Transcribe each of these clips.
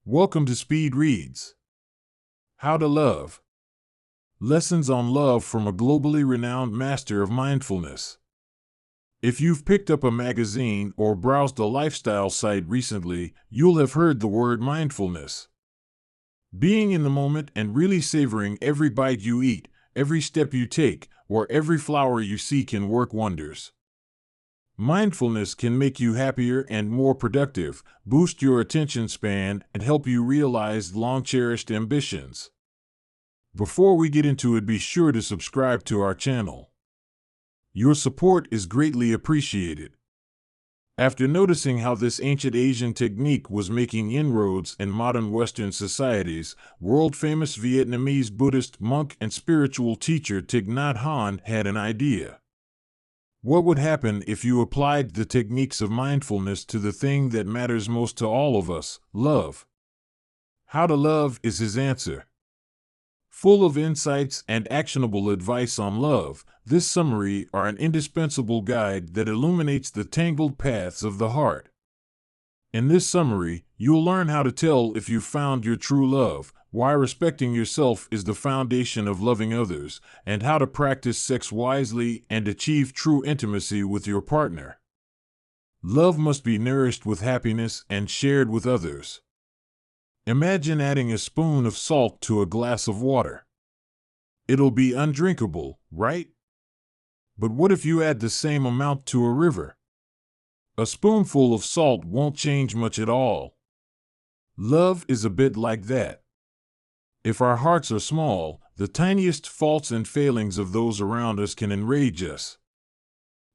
Welcome to Speed Reads. How to Love. Lessons on love from a globally renowned master of mindfulness. If you've picked up a magazine or browsed a lifestyle site recently, you'll have heard the word mindfulness. Being in the moment and really savoring every bite you eat, every step you take, or every flower you see can work wonders. Mindfulness can make you happier and more productive, boost your attention span, and help you realize long-cherished ambitions. Before we get into it, be sure to subscribe to our channel. Your support is greatly appreciated. After noticing how this ancient Asian technique was making inroads in modern Western societies, world-famous Vietnamese Buddhist monk and spiritual teacher Thich Nhat Hanh had an idea. What would happen if you applied the techniques of mindfulness to the thing that matters most to all of us, love? How to love is his answer. Full of insights and actionable advice on love, this summary are an indispensable guide that illuminates the tangled paths of the heart. In this summary, you'll learn how to tell if you've found your true love, why respecting yourself is the foundation of loving others, and how to practice sex wisely and achieve true intimacy with your partner. Love must be nourished with happiness and shared with others. Imagine adding a spoon of salt to a glass of water. It'll be undrinkable, right? But what if you add the same amount to a river? A spoonful of salt won't change much at all. Love is a bit like that. If our hearts are small, the tiniest faults and failings of those around us can enrage us.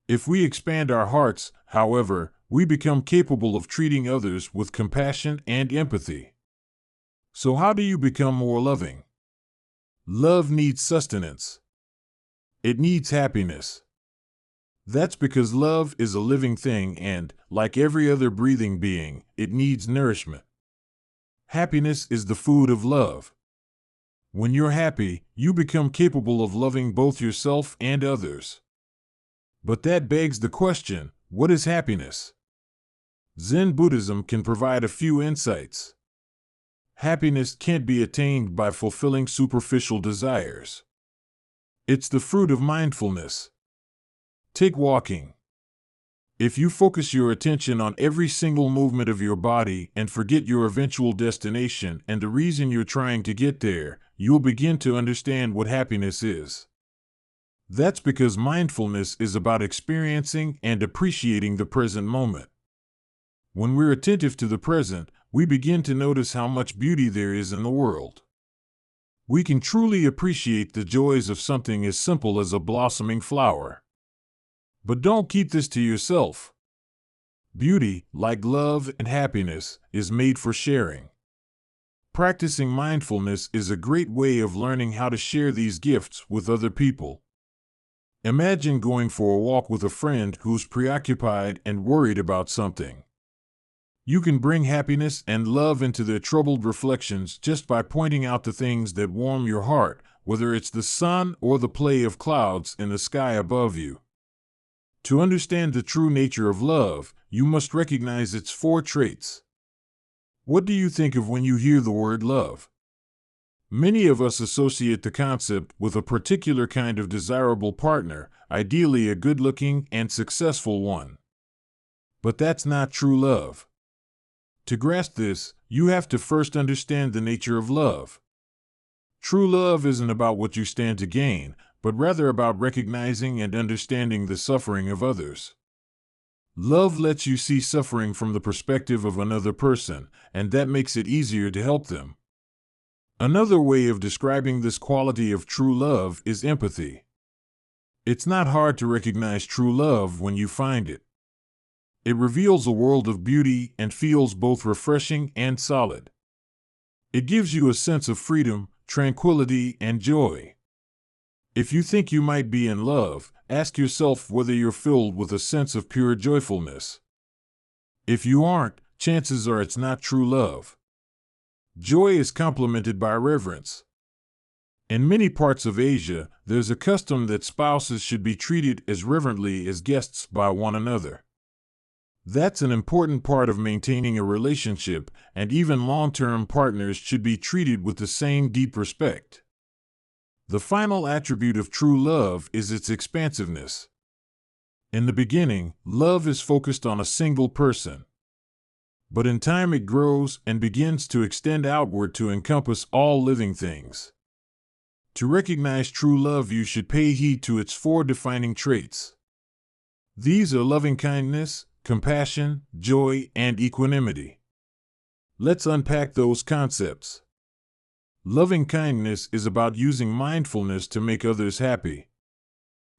If we expand our hearts, however, we become capable of treating others with compassion and empathy. So how do you become more loving? Love needs sustenance. It needs happiness. That's because love is a living thing and, like every other breathing being, it needs nourishment. Happiness is the food of love. When you're happy, you become capable of loving both yourself and others. But that begs the question, what is happiness? Zen Buddhism can provide a few insights. Happiness can't be attained by fulfilling superficial desires. It's the fruit of mindfulness. Take walking. If you focus your attention on every single movement of your body and forget your eventual destination and the reason you're trying to get there, you'll begin to understand what happiness is. That's because mindfulness is about experiencing and appreciating the present moment. When we're attentive to the present, we begin to notice how much beauty there is in the world. We can truly appreciate the joys of something as simple as a blossoming flower. But don't keep this to yourself. Beauty, like love and happiness, is made for sharing. Practicing mindfulness is a great way of learning how to share these gifts with other people. Imagine going for a walk with a friend who's preoccupied and worried about something. You can bring happiness and love into their troubled reflections just by pointing out the things that warm your heart, whether it's the sun or the play of clouds in the sky above you. To understand the true nature of love, you must recognize its 4 traits. What do you think of when you hear the word love? Many of us associate the concept with a particular kind of desirable partner, ideally a good-looking and successful one. But that's not true love. To grasp this, you have to first understand the nature of love. True love isn't about what you stand to gain, but rather about recognizing and understanding the suffering of others. Love lets you see suffering from the perspective of another person, and that makes it easier to help them. Another way of describing this quality of true love is empathy. It's not hard to recognize true love when you find it. It reveals a world of beauty and feels both refreshing and solid. It gives you a sense of freedom, tranquility, and joy. If you think you might be in love, ask yourself whether you're filled with a sense of pure joyfulness. If you aren't, chances are it's not true love. Joy is complemented by reverence. In many parts of Asia, there's a custom that spouses should be treated as reverently as guests by one another. That's an important part of maintaining a relationship, and even long-term partners should be treated with the same deep respect. The final attribute of true love is its expansiveness. In the beginning, love is focused on a single person. But in time it grows and begins to extend outward to encompass all living things. To recognize true love, you should pay heed to its 4 defining traits. These are loving-kindness, compassion, joy, and equanimity. Let's unpack those concepts. Loving-kindness is about using mindfulness to make others happy.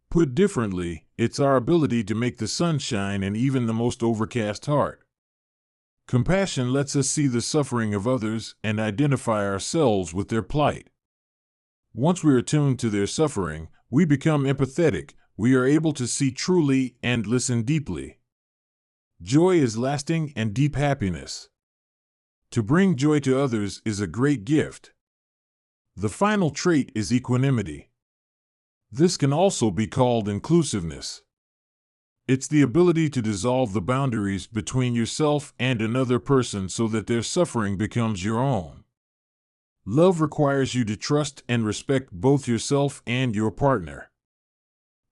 Put differently, it's our ability to make the sun shine in even the most overcast heart. Compassion lets us see the suffering of others and identify ourselves with their plight. Once we are attuned to their suffering, we become empathetic. We are able to see truly and listen deeply. Joy is lasting and deep happiness. To bring joy to others is a great gift. The final trait is equanimity. This can also be called inclusiveness. It's the ability to dissolve the boundaries between yourself and another person so that their suffering becomes your own. Love requires you to trust and respect both yourself and your partner.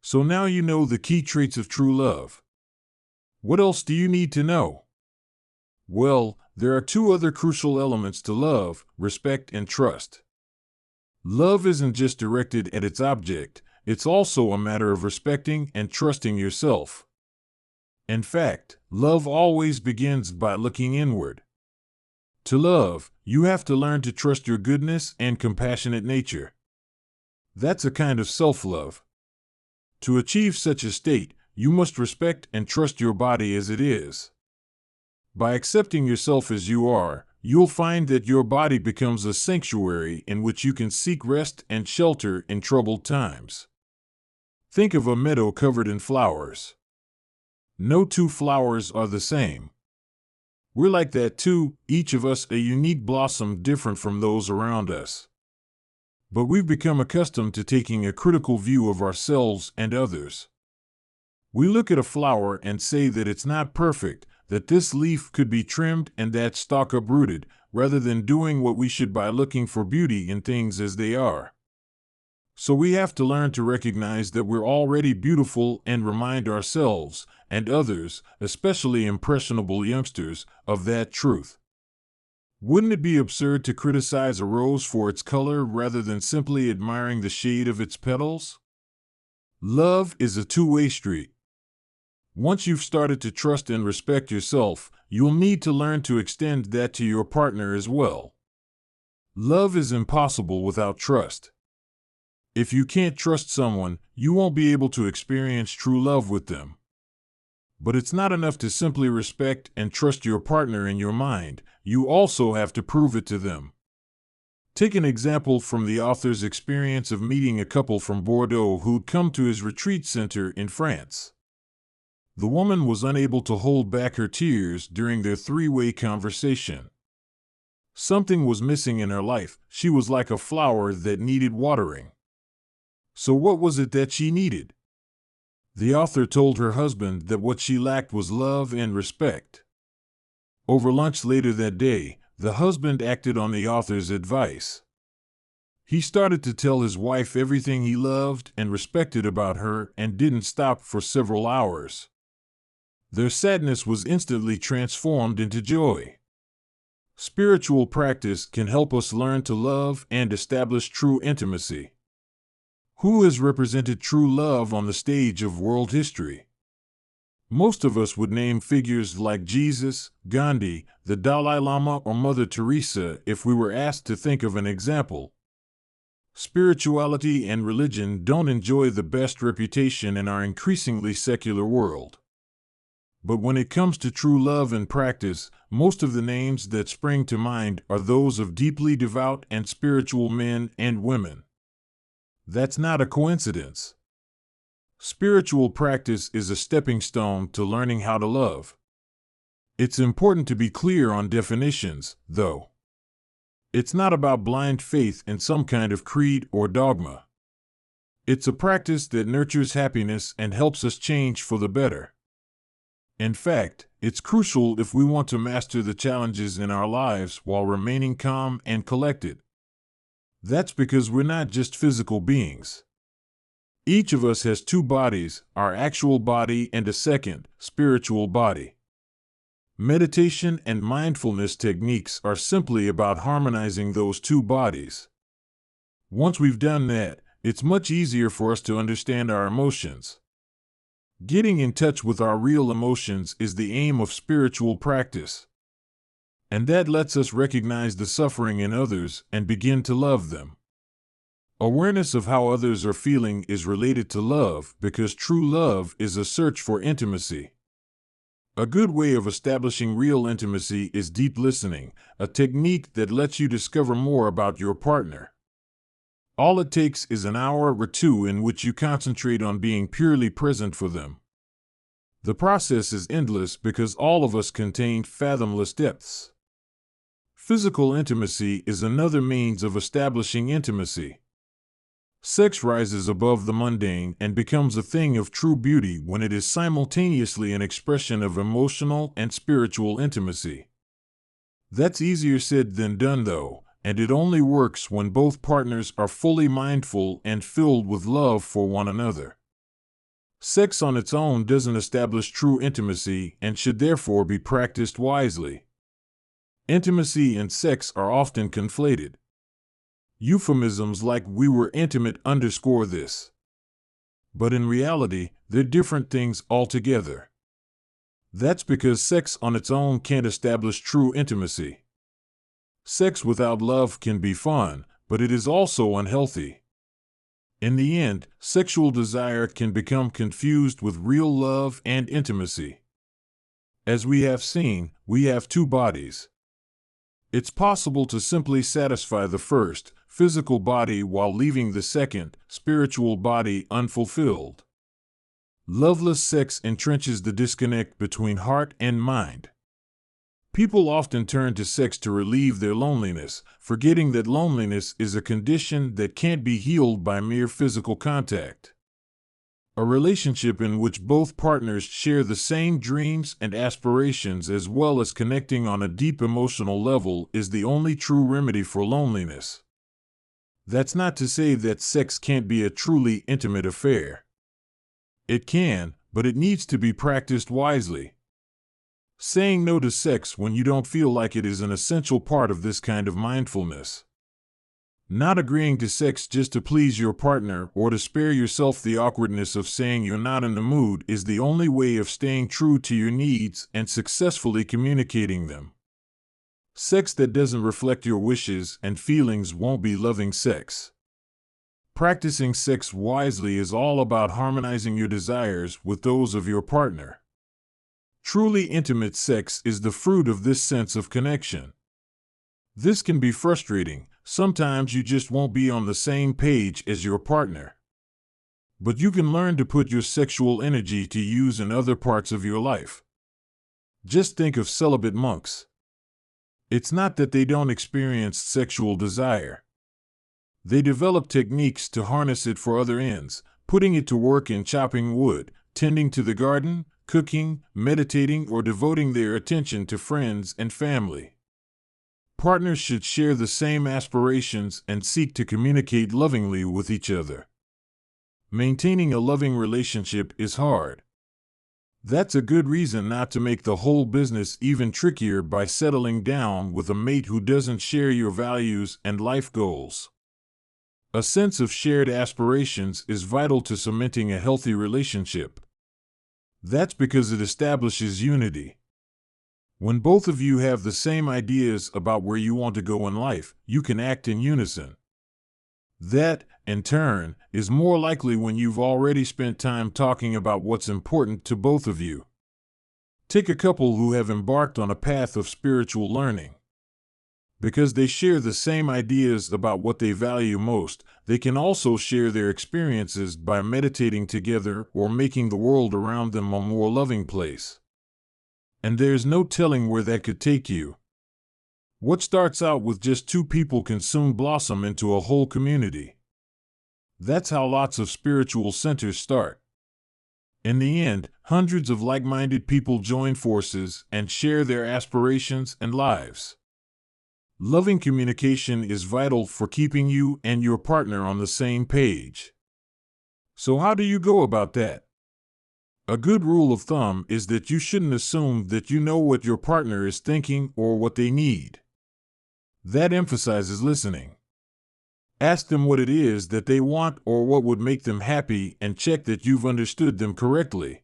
So now you know the key traits of true love. What else do you need to know? Well, there are 2 other crucial elements to love: respect and trust. Love isn't just directed at its object, it's also a matter of respecting and trusting yourself. In fact, love always begins by looking inward. To love, you have to learn to trust your goodness and compassionate nature. That's a kind of self-love. To achieve such a state, you must respect and trust your body as it is. By accepting yourself as you are, you'll find that your body becomes a sanctuary in which you can seek rest and shelter in troubled times. Think of a meadow covered in flowers. No 2 flowers are the same. We're like that too, each of us a unique blossom different from those around us. But we've become accustomed to taking a critical view of ourselves and others. We look at a flower and say that it's not perfect, that this leaf could be trimmed and that stalk uprooted, rather than doing what we should by looking for beauty in things as they are. So we have to learn to recognize that we're already beautiful and remind ourselves and others, especially impressionable youngsters, of that truth. Wouldn't it be absurd to criticize a rose for its color rather than simply admiring the shade of its petals? Love is a 2-way street. Once you've started to trust and respect yourself, you'll need to learn to extend that to your partner as well. Love is impossible without trust. If you can't trust someone, you won't be able to experience true love with them. But it's not enough to simply respect and trust your partner in your mind, you also have to prove it to them. Take an example from the author's experience of meeting a couple from Bordeaux who'd come to his retreat center in France. The woman was unable to hold back her tears during their 3-way conversation. Something was missing in her life. She was like a flower that needed watering. So what was it that she needed? The author told her husband that what she lacked was love and respect. Over lunch later that day, the husband acted on the author's advice. He started to tell his wife everything he loved and respected about her and didn't stop for several hours. Their sadness was instantly transformed into joy. Spiritual practice can help us learn to love and establish true intimacy. Who has represented true love on the stage of world history? Most of us would name figures like Jesus, Gandhi, the Dalai Lama, or Mother Teresa if we were asked to think of an example. Spirituality and religion don't enjoy the best reputation in our increasingly secular world. But when it comes to true love and practice, most of the names that spring to mind are those of deeply devout and spiritual men and women. That's not a coincidence. Spiritual practice is a stepping stone to learning how to love. It's important to be clear on definitions, though. It's not about blind faith in some kind of creed or dogma. It's a practice that nurtures happiness and helps us change for the better. In fact, it's crucial if we want to master the challenges in our lives while remaining calm and collected. That's because we're not just physical beings. Each of us has two bodies, our actual body and a second, spiritual body. Meditation and mindfulness techniques are simply about harmonizing those two bodies. Once we've done that, it's much easier for us to understand our emotions. Getting in touch with our real emotions is the aim of spiritual practice. And that lets us recognize the suffering in others and begin to love them. Awareness of how others are feeling is related to love because true love is a search for intimacy. A good way of establishing real intimacy is deep listening, a technique that lets you discover more about your partner. All it takes is an hour or two in which you concentrate on being purely present for them. The process is endless because all of us contain fathomless depths. Physical intimacy is another means of establishing intimacy. Sex rises above the mundane and becomes a thing of true beauty when it is simultaneously an expression of emotional and spiritual intimacy. That's easier said than done, though, and it only works when both partners are fully mindful and filled with love for one another. Sex on its own doesn't establish true intimacy and should therefore be practiced wisely. Intimacy and sex are often conflated. Euphemisms like "we were intimate" underscore this. But in reality, they're different things altogether. That's because sex on its own can't establish true intimacy. Sex without love can be fun, but it is also unhealthy. In the end, sexual desire can become confused with real love and intimacy. As we have seen, we have two bodies. It's possible to simply satisfy the first, physical body while leaving the second, spiritual body, unfulfilled. Loveless sex entrenches the disconnect between heart and mind. People often turn to sex to relieve their loneliness, forgetting that loneliness is a condition that can't be healed by mere physical contact. A relationship in which both partners share the same dreams and aspirations as well as connecting on a deep emotional level is the only true remedy for loneliness. That's not to say that sex can't be a truly intimate affair. It can, but it needs to be practiced wisely. Saying no to sex when you don't feel like it is an essential part of this kind of mindfulness. Not agreeing to sex just to please your partner or to spare yourself the awkwardness of saying you're not in the mood is the only way of staying true to your needs and successfully communicating them. Sex that doesn't reflect your wishes and feelings won't be loving sex. Practicing sex wisely is all about harmonizing your desires with those of your partner. Truly intimate sex is the fruit of this sense of connection. This can be frustrating. Sometimes you just won't be on the same page as your partner. But you can learn to put your sexual energy to use in other parts of your life. Just think of celibate monks. It's not that they don't experience sexual desire. They develop techniques to harness it for other ends, putting it to work in chopping wood, tending to the garden, cooking, meditating, or devoting their attention to friends and family. Partners should share the same aspirations and seek to communicate lovingly with each other. Maintaining a loving relationship is hard. That's a good reason not to make the whole business even trickier by settling down with a mate who doesn't share your values and life goals. A sense of shared aspirations is vital to cementing a healthy relationship. That's because it establishes unity. When both of you have the same ideas about where you want to go in life, you can act in unison. That, in turn, is more likely when you've already spent time talking about what's important to both of you. Take a couple who have embarked on a path of spiritual learning. Because they share the same ideas about what they value most, they can also share their experiences by meditating together or making the world around them a more loving place. And there's no telling where that could take you. What starts out with just two people can soon blossom into a whole community. That's how lots of spiritual centers start. In the end, hundreds of like-minded people join forces and share their aspirations and lives. Loving communication is vital for keeping you and your partner on the same page. So how do you go about that? A good rule of thumb is that you shouldn't assume that you know what your partner is thinking or what they need. That emphasizes listening. Ask them what it is that they want or what would make them happy, and check that you've understood them correctly.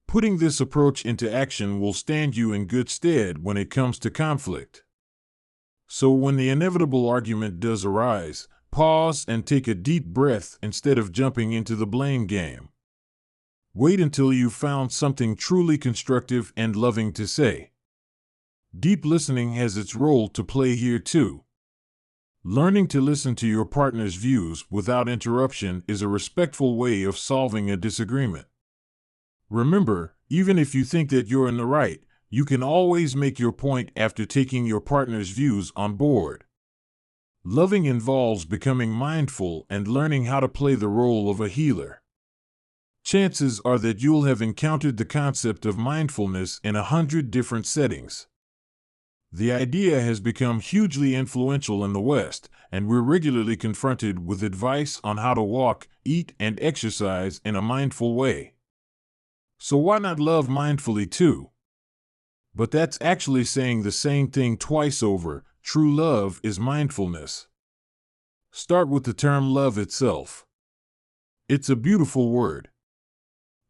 Putting this approach into action will stand you in good stead when it comes to conflict. So when the inevitable argument does arise, pause and take a deep breath instead of jumping into the blame game. Wait until you've found something truly constructive and loving to say. Deep listening has its role to play here too. Learning to listen to your partner's views without interruption is a respectful way of solving a disagreement. Remember, even if you think that you're in the right, you can always make your point after taking your partner's views on board. Loving involves becoming mindful and learning how to play the role of a healer. Chances are that you'll have encountered the concept of mindfulness in 100 different settings. The idea has become hugely influential in the West, and we're regularly confronted with advice on how to walk, eat, and exercise in a mindful way. So why not love mindfully too? But that's actually saying the same thing twice over. True love is mindfulness. Start with the term love itself. It's a beautiful word.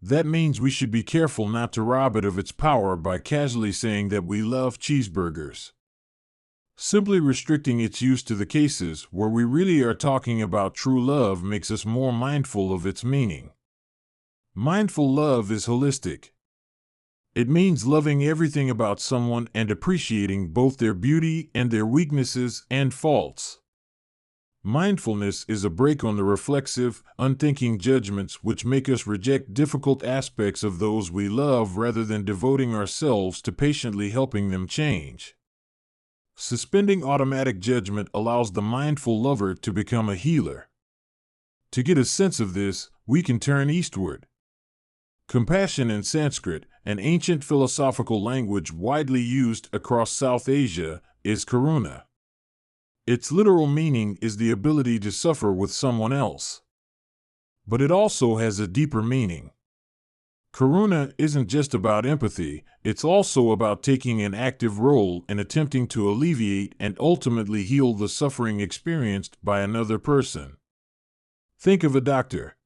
That means we should be careful not to rob it of its power by casually saying that we love cheeseburgers. Simply restricting its use to the cases where we really are talking about true love makes us more mindful of its meaning. Mindful love is holistic. It means loving everything about someone and appreciating both their beauty and their weaknesses and faults. Mindfulness is a break on the reflexive, unthinking judgments which make us reject difficult aspects of those we love rather than devoting ourselves to patiently helping them change. Suspending automatic judgment allows the mindful lover to become a healer. To get a sense of this, we can turn eastward. Compassion in Sanskrit, an ancient philosophical language widely used across South Asia, is karuna. Its literal meaning is the ability to suffer with someone else. But it also has a deeper meaning. Karuna isn't just about empathy, it's also about taking an active role in attempting to alleviate and ultimately heal the suffering experienced by another person. Think of a doctor.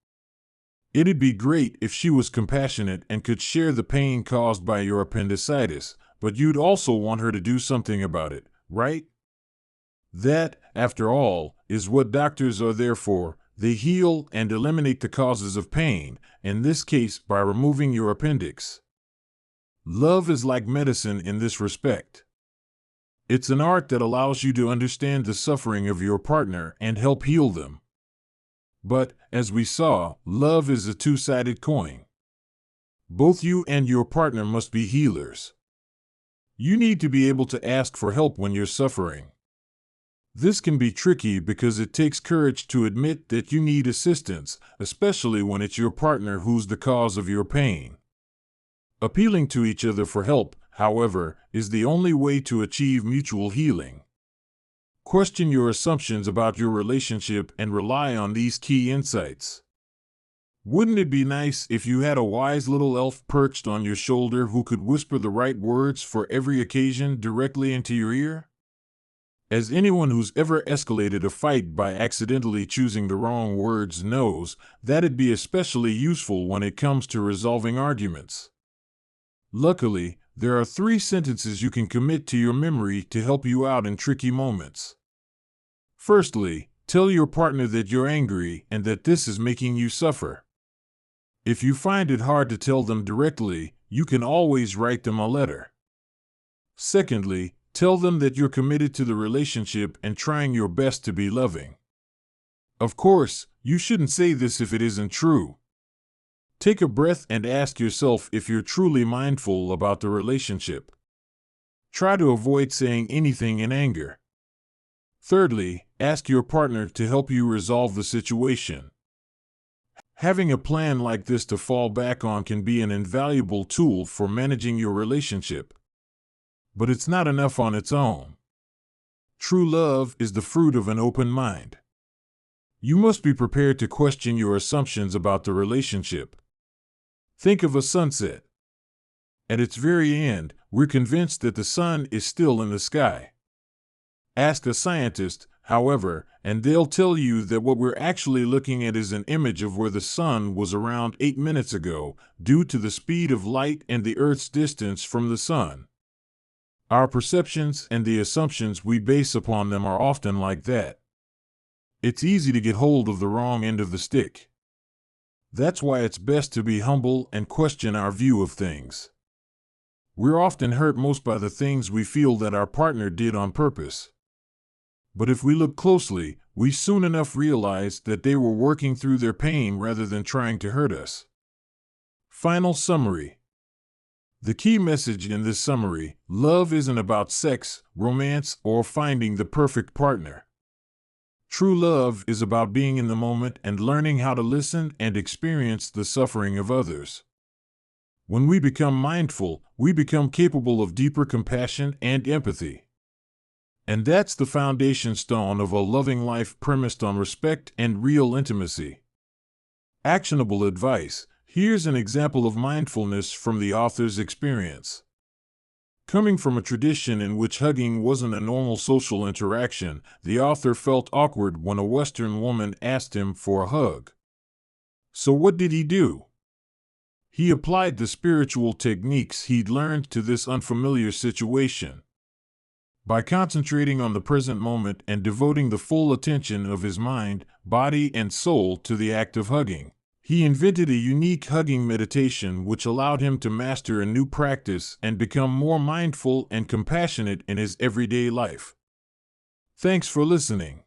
It'd be great if she was compassionate and could share the pain caused by your appendicitis, but you'd also want her to do something about it, right? That, after all, is what doctors are there for. They heal and eliminate the causes of pain, in this case by removing your appendix. Love is like medicine in this respect. It's an art that allows you to understand the suffering of your partner and help heal them. But, as we saw, love is a two-sided coin. Both you and your partner must be healers. You need to be able to ask for help when you're suffering. This can be tricky because it takes courage to admit that you need assistance, especially when it's your partner who's the cause of your pain. Appealing to each other for help, however, is the only way to achieve mutual healing. Question your assumptions about your relationship and rely on these key insights. Wouldn't it be nice if you had a wise little elf perched on your shoulder who could whisper the right words for every occasion directly into your ear? As anyone who's ever escalated a fight by accidentally choosing the wrong words knows, that'd be especially useful when it comes to resolving arguments. Luckily, there are 3 sentences you can commit to your memory to help you out in tricky moments. Firstly, tell your partner that you're angry and that this is making you suffer. If you find it hard to tell them directly, you can always write them a letter. Secondly, tell them that you're committed to the relationship and trying your best to be loving. Of course, you shouldn't say this if it isn't true. Take a breath and ask yourself if you're truly mindful about the relationship. Try to avoid saying anything in anger. Thirdly, ask your partner to help you resolve the situation. Having a plan like this to fall back on can be an invaluable tool for managing your relationship. But it's not enough on its own. True love is the fruit of an open mind. You must be prepared to question your assumptions about the relationship. Think of a sunset. At its very end, we're convinced that the sun is still in the sky. Ask a scientist, however, and they'll tell you that what we're actually looking at is an image of where the sun was around 8 minutes ago, due to the speed of light and the Earth's distance from the sun. Our perceptions and the assumptions we base upon them are often like that. It's easy to get hold of the wrong end of the stick. That's why it's best to be humble and question our view of things. We're often hurt most by the things we feel that our partner did on purpose. But if we look closely, we soon enough realize that they were working through their pain rather than trying to hurt us. Final summary. The key message in this summary: love isn't about sex, romance, or finding the perfect partner. True love is about being in the moment and learning how to listen and experience the suffering of others. When we become mindful, we become capable of deeper compassion and empathy. And that's the foundation stone of a loving life premised on respect and real intimacy. Actionable advice. Here's an example of mindfulness from the author's experience. Coming from a tradition in which hugging wasn't a normal social interaction, the author felt awkward when a Western woman asked him for a hug. So what did he do? He applied the spiritual techniques he'd learned to this unfamiliar situation. By concentrating on the present moment and devoting the full attention of his mind, body, and soul to the act of hugging, he invented a unique hugging meditation which allowed him to master a new practice and become more mindful and compassionate in his everyday life. Thanks for listening.